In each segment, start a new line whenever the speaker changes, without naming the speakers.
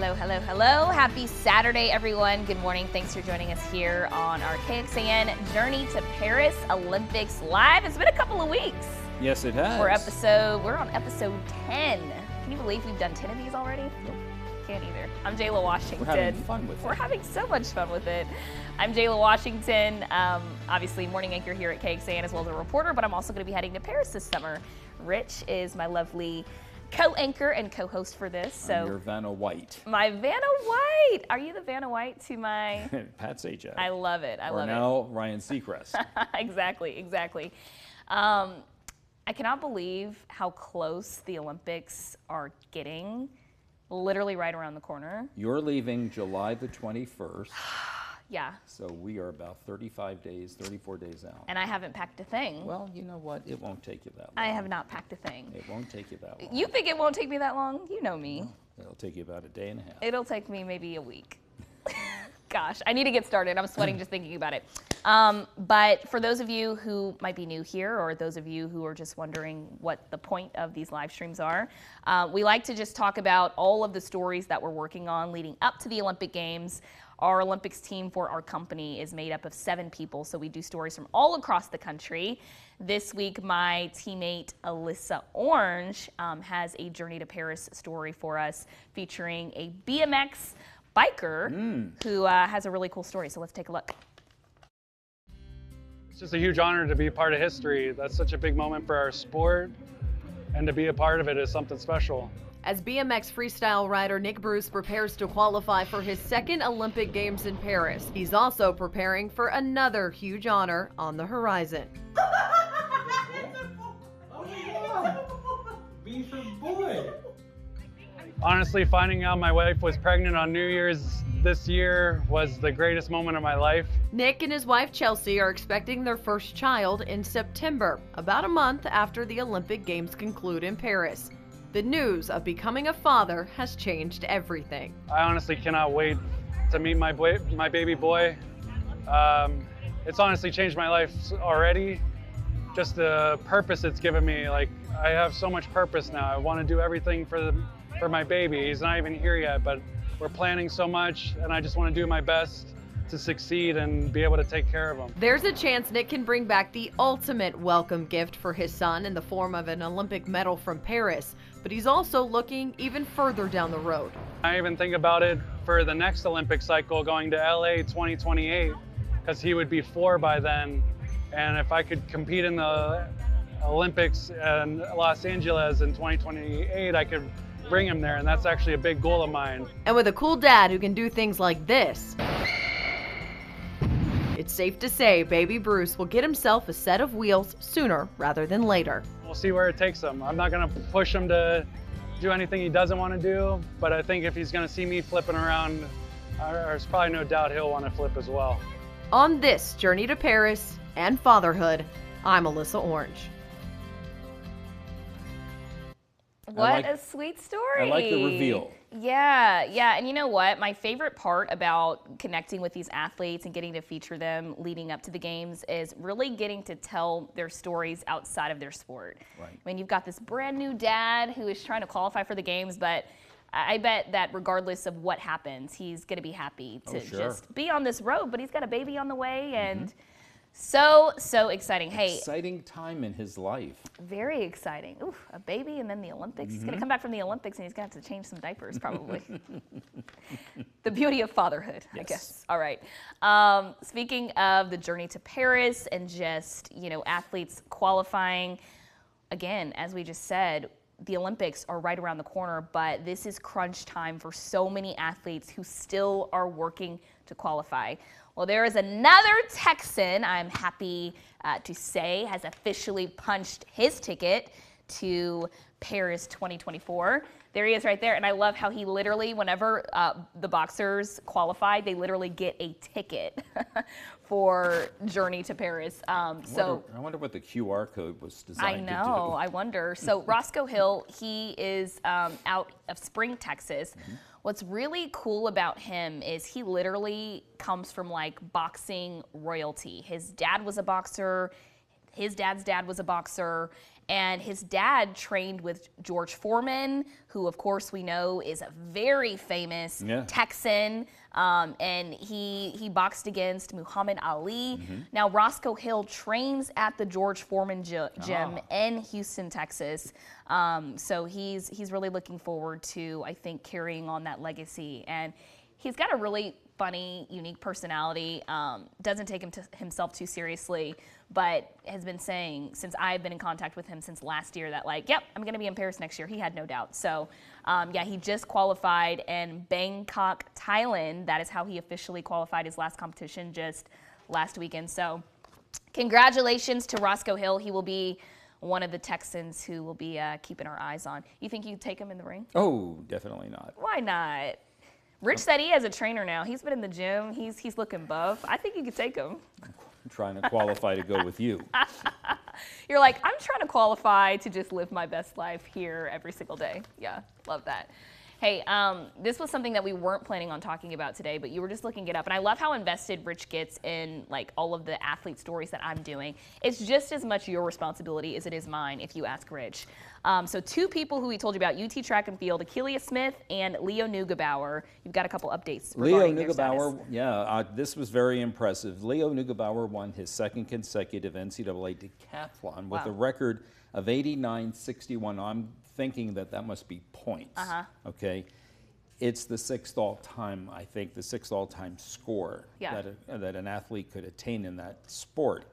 Hello, hello, hello. Happy Saturday, everyone. Good morning. Thanks for joining us here on our KXAN Journey to Paris Olympics Live. It's been a couple of weeks.
Yes, it has.
We're on episode 10. Can you believe we've done 10 of these already?
Nope.
Can't either. I'm Jala Washington.
We're having fun with it.
We're having so much fun with it. I'm Jala Washington, obviously morning anchor here at KXAN as well as a reporter, but I'm also going to be heading to Paris this summer. Rich is my lovely co-anchor and co-host for this. So
I'm your Vanna White.
My Vanna White. Are you the Vanna White to my
Pat Sajak.
I love it. I love it.
Or now Ryan Seacrest.
Exactly. I cannot believe how close the Olympics are getting. Literally right around the corner.
You're leaving July the 21st.
Yeah.
So we are about 35 days, 34 days out.
And I haven't packed a thing.
Well, you know what? It won't take you that long.
I have not packed a thing.
It won't take you that long.
You think it won't take me that long? You know me.
Well, it'll take you about a day and a half.
It'll take me maybe a week. Gosh, I need to get started. I'm sweating just thinking about it. But for those of you who might be new here, or those of you who are just wondering what the point of these live streams are, we like to just talk about all of the stories that we're working on leading up to the Olympic Games. Our Olympics team for our company is made up of 7 people, so we do stories from all across the country. This week, my teammate Alyssa Orange has a Journey to Paris story for us featuring a BMX biker who has a really cool story, so let's take a look.
It's just a huge honor to be a part of history. That's such a big moment for our sport, and to be a part of it is something special.
As BMX freestyle rider Nick Bruce prepares to qualify for his second Olympic Games in Paris, he's also preparing for another huge honor on the horizon.
Honestly, finding out my wife was pregnant on New Year's this year was the greatest moment of my life.
Nick and his wife Chelsea are expecting their first child in September, about a month after the Olympic Games conclude in Paris. The news of becoming a father has changed everything.
I honestly cannot wait to meet my baby boy. It's honestly changed my life already. Just the purpose it's given me. Like, I have so much purpose now. I want to do everything for my baby. He's not even here yet, but we're planning so much, and I just want to do my best to succeed and be able to take care of him.
There's a chance Nick can bring back the ultimate welcome gift for his son in the form of an Olympic medal from Paris, but he's also looking even further down the road.
I even think about it for the next Olympic cycle going to LA 2028, because he would be 4 by then, and if I could compete in the Olympics in Los Angeles in 2028, I could bring him there, and that's actually a big goal of mine.
And with a cool dad who can do things like this, it's safe to say baby Bruce will get himself a set of wheels sooner rather than later.
We'll see where it takes him. I'm not going to push him to do anything he doesn't want to do, but I think if he's going to see me flipping around, there's probably no doubt he'll want to flip as well.
On this Journey to Paris and fatherhood, I'm Alyssa Orange.
What a sweet story.
I like the reveal.
Yeah, and you know what? My favorite part about connecting with these athletes and getting to feature them leading up to the games is really getting to tell their stories outside of their sport.
Right.
I mean, you've got this brand new dad who is trying to qualify for the games, but I bet that regardless of what happens, he's going to be happy to just be on this road, but he's got a baby on the way, and so exciting. Hey,
exciting time in his life.
very exciting. Ooh, a baby and then the Olympics. He's going to come back from the Olympics and he's going to have to change some diapers probably. The beauty of fatherhood, I guess. All right. Speaking of the Journey to Paris and just, athletes qualifying, again, as we just said, the Olympics are right around the corner, but this is crunch time for so many athletes who still are working to qualify. Well, there is another Texan, I'm happy to say, has officially punched his ticket to Paris 2024. There he is right there, and I love how he literally, whenever the boxers qualify, they literally get a ticket for Journey to Paris.
I wonder what the QR code was designed to do.
I know, I wonder. So Roscoe Hill, he is out of Spring, Texas. What's really cool about him is he literally comes from like boxing royalty. His dad was a boxer. His dad's dad was a boxer, and his dad trained with George Foreman, who of course we know is a very famous Texan, and he boxed against Muhammad Ali. Now Roscoe Hill trains at the George Foreman gym in Houston, Texas. So he's really looking forward to, I think, carrying on that legacy. And he's got a really funny, unique personality, doesn't take himself too seriously, but has been saying since I've been in contact with him since last year that like, yep, I'm going to be in Paris next year. He had no doubt. So yeah, he just qualified in Bangkok, Thailand. That is how he officially qualified his last competition just last weekend. So congratulations to Roscoe Hill. He will be one of the Texans who will be keeping our eyes on. You think you'd take him in the ring?
Oh, definitely not.
Why not? Rich said he has a trainer now. He's been in the gym. He's looking buff. I think you could take him.
I'm trying to qualify to go with you.
You're like, I'm trying to qualify to just live my best life here every single day. Yeah, love that. Hey, this was something that we weren't planning on talking about today, but you were just looking it up. And I love how invested Rich gets in like all of the athlete stories that I'm doing. It's just as much your responsibility as it is mine if you ask Rich. So two people who we told you about, UT Track and Field, Akelia Smith and Leo Neugebauer. You've got a couple updates regarding their status.
Yeah, this was very impressive. Leo Neugebauer won his second consecutive NCAA decathlon with a record of 89.61. I'm thinking that must be points. Okay, it's the sixth all-time, I think, the sixth all-time score that an athlete could attain in that sport.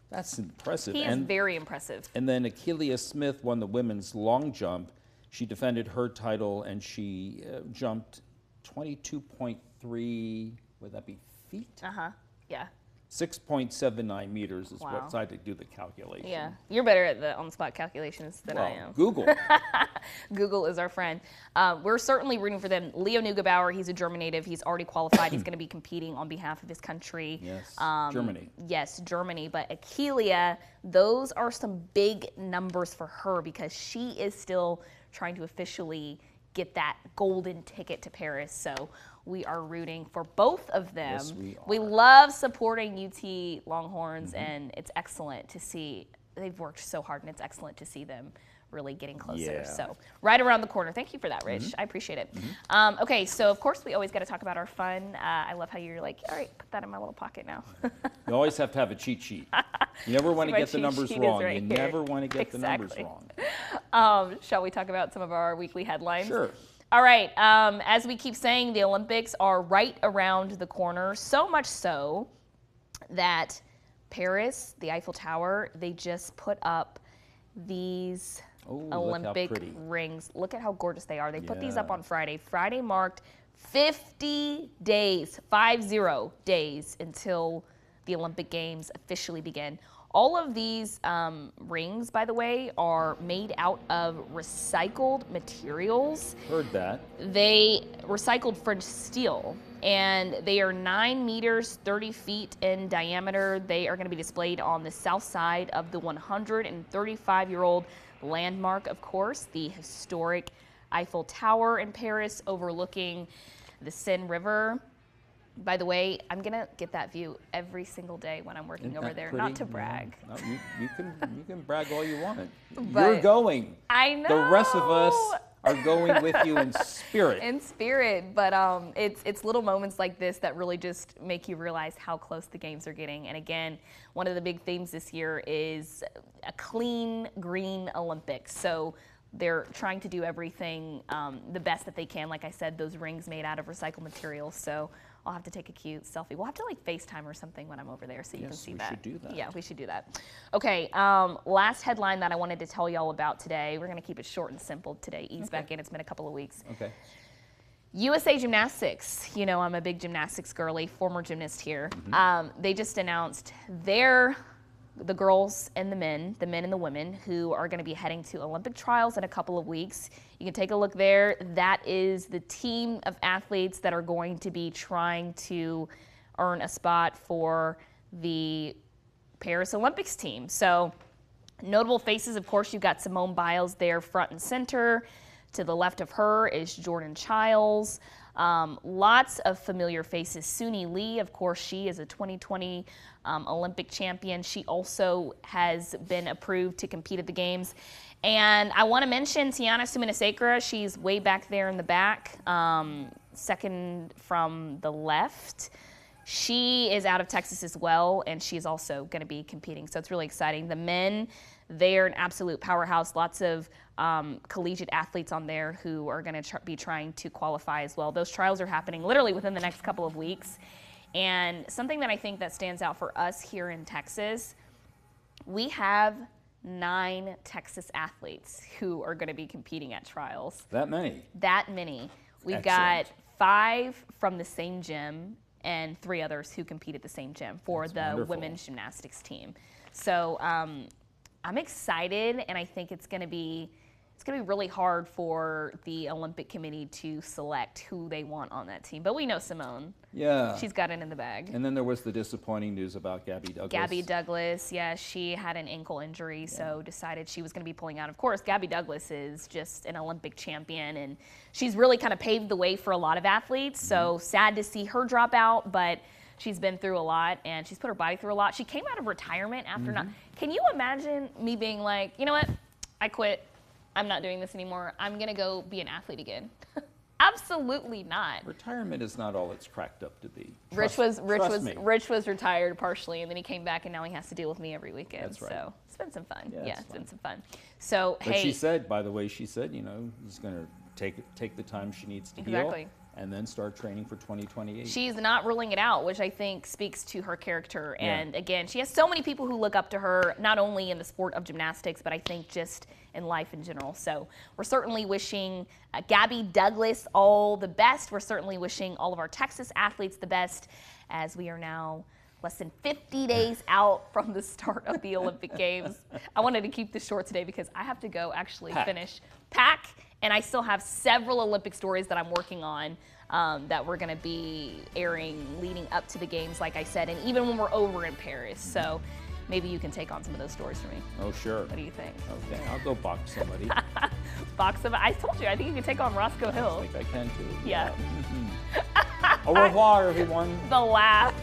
That's impressive.
He is very impressive.
And then Akelia Smith won the women's long jump. She defended her title and she jumped 22.3, would that be feet?
Yeah.
6.79 meters is what, so I had to do the calculation.
Yeah, you're better at the on-the-spot calculations than I am.
Google.
Google is our friend. We're certainly rooting for them. Leo Neugebauer, he's a German native. He's already qualified. He's going to be competing on behalf of his country.
Yes, Germany.
Yes, Germany. But Akelia, those are some big numbers for her because she is still trying to officially get that golden ticket to Paris. So we are rooting for both of them.
Yes, we are.
We love supporting UT Longhorns, and it's excellent to see. They've worked so hard, and it's excellent to see them really getting closer.
Yeah.
So right around the corner. Thank you for that, Rich. I appreciate it. Okay, so of course we always got to talk about our fun. I love how you're like, all right, put that in my little pocket now.
You always have to have a cheat sheet. You never want to get the numbers wrong.
Right
you
here.
never want to get the numbers wrong.
Shall we talk about some of our weekly headlines?
Sure.
All right, as we keep saying, the Olympics are right around the corner, so much so that Paris, the Eiffel Tower, they just put up these Olympic rings. Look at how gorgeous they are. They put these up on Friday. Friday marked 50 days, 50 days until the Olympic Games officially begin. All of these rings, by the way, are made out of recycled materials.
Heard that.
They recycled French steel, and they are 9 meters, 30 feet in diameter. They are going to be displayed on the south side of the 135-year-old landmark, of course, the historic Eiffel Tower in Paris overlooking the Seine River. By the way, I'm going to get that view every single day when I'm working over there. Not to brag.
No, you can brag all you want.
But
you're going.
I know.
The rest of us are going with you in spirit.
In spirit, but it's little moments like this that really just make you realize how close the games are getting. And again, one of the big themes this year is a clean, green Olympics. So they're trying to do everything the best that they can. Like I said, those rings made out of recycled materials. So I'll have to take a cute selfie. We'll have to like FaceTime or something when I'm over there so you can see that.
Yes, we should do that.
Yeah, we should do that. Okay, last headline that I wanted to tell y'all about today. We're going to keep it short and simple today. Ease back in. It's been a couple of weeks.
Okay.
USA Gymnastics. You know, I'm a big gymnastics girly, former gymnast here. They just announced the girls and the men and the women who are going to be heading to Olympic trials in a couple of weeks. You can take a look there. That is the team of athletes that are going to be trying to earn a spot for the Paris Olympics team. So notable faces, of course, you've got Simone Biles there front and center. To the left of her is Jordan Childs. Lots of familiar faces. Suni Lee, of course, she is a 2020 Olympic champion. She also has been approved to compete at the games. And I want to mention Tiana Suminasekera. She's way back there in the back, second from the left. She is out of Texas as well, and she's also going to be competing. So it's really exciting. The men, they're an absolute powerhouse. Lots of collegiate athletes on there who are going to be trying to qualify as well. Those trials are happening literally within the next couple of weeks. And something that I think that stands out for us here in Texas, we have 9 Texas athletes who are going to be competing at trials.
That many?
That many. We've
Excellent.
got 5 from the same gym and 3 others who compete at the same gym for
That's
the
wonderful.
women's gymnastics team. So I'm excited, and I think it's going to be really hard for the Olympic Committee to select who they want on that team. But we know Simone.
Yeah.
She's got it in the bag.
And then there was the disappointing news about Gabby Douglas.
Gabby Douglas, yeah, she had an ankle injury, so decided she was going to be pulling out. Of course, Gabby Douglas is just an Olympic champion, and she's really kind of paved the way for a lot of athletes. So sad to see her drop out, but she's been through a lot, and she's put her body through a lot. She came out of retirement after not. Can you imagine me being like, you know what? I quit. I'm not doing this anymore. I'm going to go be an athlete again. Absolutely not.
Retirement is not all it's cracked up to be.
Rich
Trust me.
was retired partially, and then he came back, and now he has to deal with me every weekend.
That's right.
So it's been some fun.
Yeah,
It's
it's
been some fun. So
But
hey,
she said, by the way, you know, she's going to take the time she needs to
Exactly.
heal and then start training for 2028.
she's not ruling it out, which I think speaks to her character.
Yeah.
And again, she has so many people who look up to her, not only in the sport of gymnastics, but I think just in life in general. So we're certainly wishing Gabby Douglas all the best. We're certainly wishing all of our Texas athletes the best, as we are now less than 50 days out from the start of the Olympic Games. I wanted to keep this short today because I have to go actually pack, and I still have several Olympic stories that I'm working on that we're going to be airing leading up to the games, like I said, and even when we're over in Paris. So maybe you can take on some of those stories for me.
Oh, sure.
What do you think?
Okay, I'll go box somebody.
Box of, I told you, I think you can take on Roscoe
I
Hill.
think I can too.
Yeah.
Au revoir, everyone.
The laugh.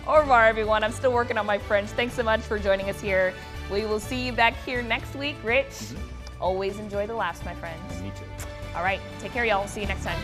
Au revoir, everyone. I'm still working on my French. Thanks so much for joining us here. We will see you back here next week. Rich, always enjoy the laughs, my friends.
Me too.
All right, take care, y'all. See you next time.